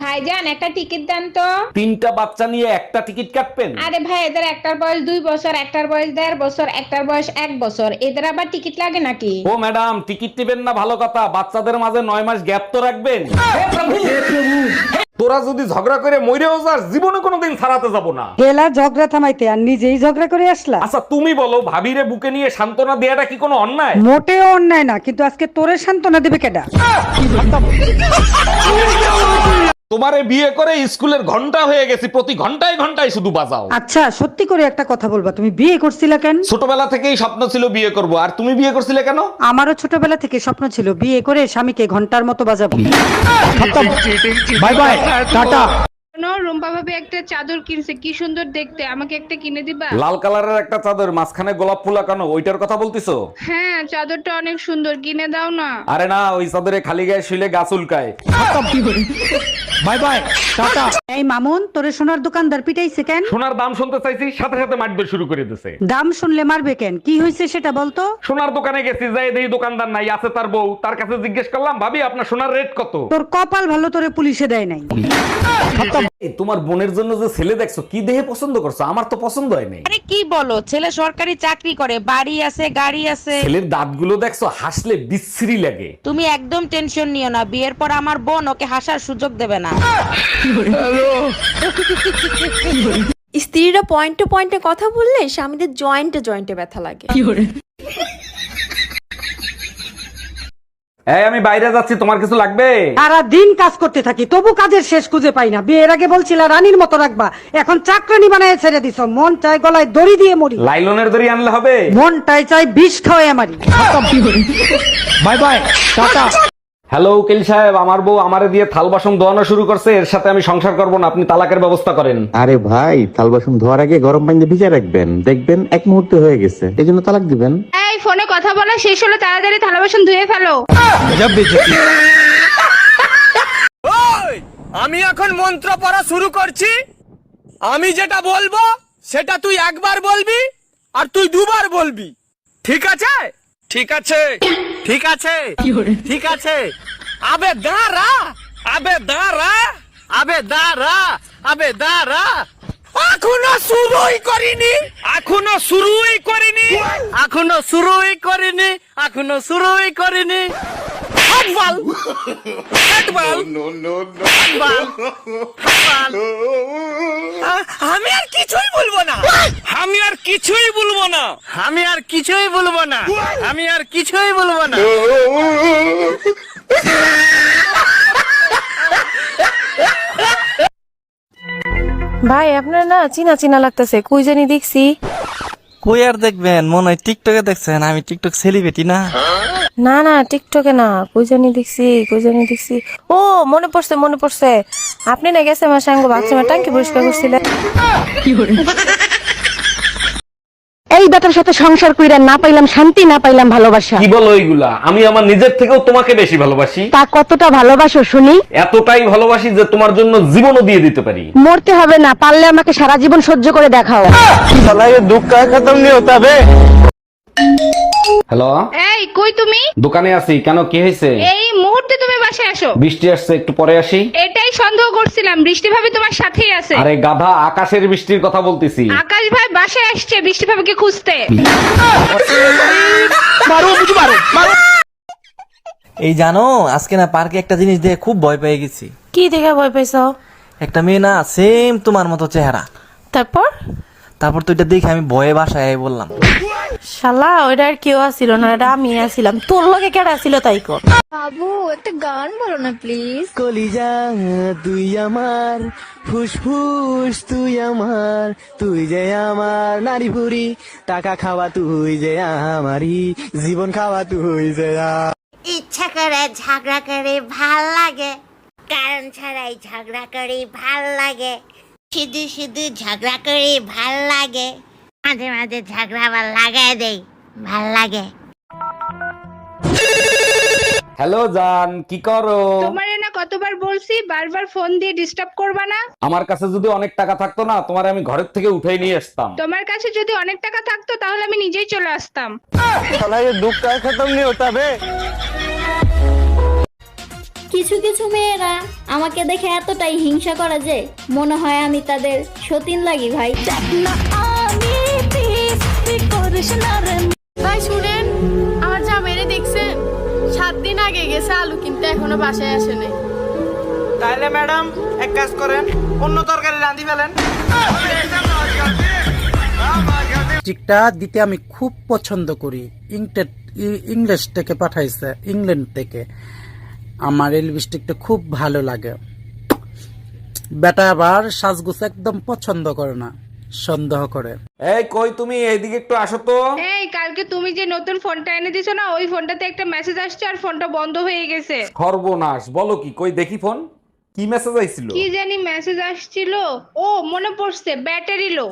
ভাইজান একটা টিকিট দেন তো। তিনটা বাচ্চা নিয়ে একটা টিকিট কাটবেন? আরে ভাই, এদের একটার বয়স 2 বছর, একটার বয়স 1.5 বছর, একটার বয়স 1 বছর, এদের আবার টিকিট লাগে নাকি? ও ম্যাডাম, টিকিট নেবেন না ভালো কথা, বাচ্চাদের মাঝে 9 মাস গ্যাপ তো রাখবেন। তোরা যদি ঝগড়া করে মইরেও যাস, জীবনে কোনোদিন ছাড়াতে যাব না। গেলা ঝগড়া থামাইতে আর নিজেই ঝগড়া করে আসলা। আচ্ছা তুমি বলো, ভাবিরে বুকে নিয়ে সান্ত্বনা দেয়াটা কি কোনো অন্যায়? মোটেও অন্যায় না, কিন্তু আজকে তোরে সান্ত্বনা দেবে কেডা? তোমারে বিয়ে করে স্কুলের ঘন্টা হয়ে গেছি, প্রতি ঘন্টায় ঘন্টায় শুধু বাজাও। আচ্ছা সত্যি করে একটা কথা বলবা, তুমি বিয়ে করছিলা কেন? ছোটবেলা থেকেই স্বপ্ন ছিল বিয়ে করব, আর তুমি বিয়ে করছিলে কেন? আমারও ছোটবেলা থেকে স্বপ্ন ছিল বিয়ে করে স্বামীকে ঘন্টার মতো বাজাবো। Bye bye, tata. রুম্পা ভাবি একটা চাদর কিনছে, কি সুন্দর দেখতে, আমাকে একটা কিনে দিবা? লাল কালারের একটা চাদর, মাঝখানে গোলাপ ফুল আঁকানো, ওইটার কথা বলতিছো? হ্যাঁ, চাদরটা অনেক সুন্দর, কিনে দাও না। আরে না, ওই চাদরে খালি গায়ে শুলে গাছ উল্কায়। Bye bye, tata. এই মামুন, তোরে সোনার দোকানদার পিটাইছে কেন? সোনার দাম শুনতে চাইছি, সাথে সাথে মারবে শুরু করে দিছে। দাম শুনলে মারবে কেন? কি হয়েছে সেটা বলতো। সোনার দোকানে গেছি, যাই দেখি দোকানদার নাই, আছে তার বউ। তার কাছে জিজ্ঞেস করলাম, ভাবি আপনার সোনার রেট কত? তোর কপাল ভালো, তোরে পুলিশে দেয় নাই। এই, তোমার বোনের জন্য যে ছেলে দেখছো, কি দেহে পছন্দ করছো? আমার তো পছন্দ হয় নাই। আরে কি বলো, ছেলে সরকারি চাকরি করে, বাড়ি আছে, গাড়ি আছে। ছেলের দাঁতগুলো দেখছো, হাসলে বিশ্রী লাগে। তুমি একদম টেনশন নিও না, বিয়ের পর আমার বোন ওকে হাসার সুযোগ দেবে না। স্ত্রীরা পয়েন্টে পয়েন্টে কথা বললে স্বামীদের জয়েন্টে জয়েন্টে ব্যথা লাগে। এই, আমি বাইরে যাচ্ছি, তোমার কিছু লাগবে? সারা দিন কাজ করতে থাকি, তবু কাজের শেষ খুঁজে পাই না। বিয়ের আগে বলছিলা রানীর মতো রাখবা, এখন চাকরানি বানায় ছেড়ে দিছো। মন চায় গলায় দড়ি দিয়ে মরি, লাইলনের দড়ি আনলে হবে? মনটাই চাই বিষ খাওয়াই মারি। Bye bye, tata. হ্যালো উকিল সাহেব, আমার বউ আমারে দিয়ে থাল বাসন ধোয়ানো শুরু করছে, এর সাথে আমি সংসার করব না, আপনি তালাকের ব্যবস্থা করেন। আরে ভাই, থাল বাসন ধোয়ার আগে গরম পানিতে ভিজে রাখবেন, দেখবেন এক মুহূর্তে হয়ে গেছে, এই জন্য তালাক দিবেন। এই ফোনে কথা বলা শেষ হলো, তাড়াতাড়ি থালা বাসন ধুয়ে ফেলো। আমি এখন মন্ত্র পড়া শুরু করছি, আমি যেটা বলবো সেটা তুই একবার বলবি আর তুই দুবার বলবি, ঠিক আছে? ঠিক আছে, ঠিক আছে, ঠিক আছে। আবে দাঁড়া, আবে দাঁড়া, আবে দাঁড়া, আবে দাঁড়া। এখনো শুরুই করিনি, এখনো শুরুই করিনি, এখনো শুরুই করিনি, এখনো শুরুই করিনি। হাতবাল, হাতবাল, হাতবাল, হাতবাল। আমি আর কিছুই বলবো না, আমি আর কিছুই বলবো না, আমি আর কিছুই বলবো না, আমি আর কিছুই বলবো না। ভাই আপনার না চিনা চিনা লাগতেছে, কই জানি দেখছি। কই আর দেখবেন, মনে হয় টিকটকে দেখছেন, আমি টিকটক সেলিব্রিটি না। না না, টিকটকে না, কই জানি দেখছি, কই জানি দেখছি। ও মনে পড়ছে, মনে পড়ছে, আপনি না গেছে আমার সঙ্গে বাথরুমের ট্যাঙ্কি পরিষ্কার করছিলেন। এই বেটার সাথে সংসার কইরা না পাইলাম শান্তি, না পাইলাম ভালোবাসা। কি বলো এইগুলা? আমি আমার নিজের থেকেও তোমাকে বেশি ভালোবাসি। তা কতটা ভালোবাসো শুনি? এতটাই ভালোবাসি যে তোমার জন্য জীবনও দিয়ে দিতে পারি। মরতে হবে না, পারলে আমাকে সারা জীবন সহ্য করে দেখাও। হ্যালো, এই কই তুমি? দোকানে আছি, কেন কি হয়েছে? এই মুহূর্তে তুমি বাসায় আসো। বৃষ্টি আসছে, একটু পরে আসি। এটাই সন্দেহ করছিলাম, বৃষ্টি ভাবি তোমার সাথেই আছে। আরে গাধা, আকাশের বৃষ্টির কথা বলতেছি। আকাশ ভাই বাসায় আসছে বৃষ্টি ভাবিকে খুঁজতে। এই জানো, আজকে না পার্কে একটা জিনিস দেখে খুব ভয় পেয়ে গেছি। কি দেখে ভয় পাইছ? একটা মেয়ে না, সেম তোমার মতো চেহারা। তারপর? তারপর তো এটা দেখে আমি ভয়ে বাসায় বললাম। শালা ওইটা আর কেউ আসিল না, এটা আমি আসিলাম। তোর লগে কেডা আসিল তাই কর। বাবু একটা গান বলো না প্লিজ। কলিজা তুই আমার, ফুসফুস তুই আমার, তুই যে আমার নারী ভুরি, টাকা খাওয়া তুই যে আমারই, জীবন খাওয়া তুই যে। ইচ্ছা করে ঝগড়া করে ভাল লাগে, কারণ ছাড়াই ঝগড়া করে ভাল লাগে, শুধু শুধু ঝগড়া করে ভাল লাগে, মাঝে মাঝে ঝগড়া আবার লাগাই দেই, ভাল লাগে। হ্যালো জান, কি করো? তোমারে না কতবার বলছি বারবার ফোন দিয়ে ডিস্টার্ব করবা না। আমার কাছে যদি অনেক টাকা থাকতো না, তোমার আমি ঘরের থেকে উঠাই নিয়ে আসতাম। তোমার কাছে যদি অনেক টাকা থাকতো তাহলে আমি নিজেই চলে আসতাম। কিছু কিছু মেয়েরা আমাকে দেখে এতটাই হিংসা করে যে মনে হয় আমি তাদের সতীন লাগি ভাই। ভাই শুনেন, আমার জামাইরে দেখছেন 7 দিন আগে গেছে আলু কিনতে, এখনো বাসায় আসে নাই। তাহলে ম্যাডাম এক কাজ করেন, অন্য তরকারি রাঁধি ফেলেন। লিপস্টিকটা দিতে আমি খুব পছন্দ করি, ইংলিশ থেকে পাঠাইছে, ইংল্যান্ড থেকে। আমার এই লিপস্টিকটা খুব ভালো লাগে। বেটা আবার সাজগুজ একদম পছন্দ করে না, সন্দেহ করে। এই কই তুমি, এইদিকে একটু আসো তো। এই কালকে তুমি যে নতুন ফোনটা এনে দিছো না, ওই ফোনটাতে একটা মেসেজ আসছে আর ফোনটা বন্ধ হয়ে গেছে। সর্বনাশ, বলো কি? কই দেখি ফোন, কি মেসেজ আইছিল? কি জানি মেসেজ আসছিল, ও মনে পড়ছে, ব্যাটারি লো।